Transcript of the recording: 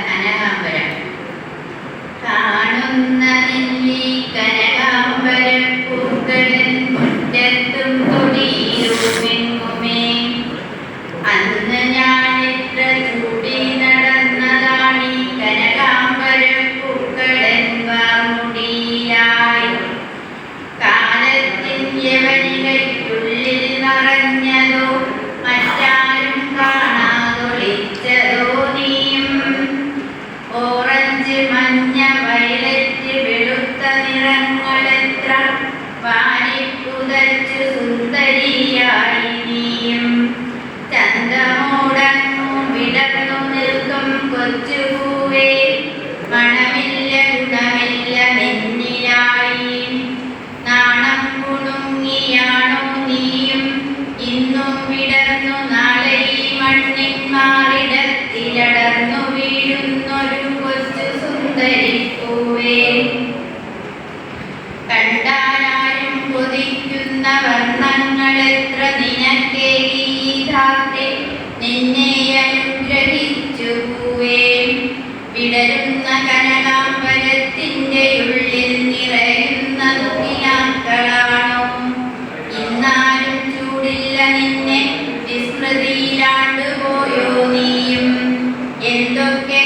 കനകാംബരം. കാണുന്ന നെല്ലി കനകാംബര പൂക്കളൻ മുറ്റത്തും കൊടിയുമെങ്ങുമേ. അന്ന് ഞാനിത്ര ചൂടി നടന്നതാണീ കനകാംബര പൂക്കളൻ വാർമുടിയിലായി. കാലത്തിൻ യവനികയ്ക്കുള്ളിൽ നിറഞ്ഞതോ മറ്റാരും കാണാതൊളിച്ചതോ നീയും. ഓറഞ്ച് മഞ്ഞ വയലറ്റ് വെളുത്ത നിറങ്ങളെത്ര വാരിപ്പുതച്ചു സുന്ദരിയായി നീയും. ചന്തമോടങ്ങു വിടർന്നു നിൽക്കും കൊച്ചുപൂവേ, മണമില്ല ഗുണമില്ല നിന്നിലായി. നാണം കുണുങ്ങിയാണോ നീയും ഇന്നും വിടർന്നു നാളെ ഈ മണ്ണിൻ മാറിടത്തിലടർന്നു വീഴുന്നൊരു കൊച്ചു സുന്ദരിപ്പൂവേ. കണ്ടാലാരും കൊതിക്കുന്ന വർണ്ണങ്ങളെത്ര നിനക്കേകി ധാത്രി നിന്നെ അനുഗ്രഹിച്ചു പൂവേ. വിടരുന്ന കനകാംബരത്തിൻ്റെ ഉള്ളിൽ നിറയുന്നതു കിനാക്കളാണോ? ഇന്നാലും ചൂടില്ല നിന്നെ വിസ്മൃതിയിലാണ്ടുപോയോ നീയും. എന്തൊക്കെ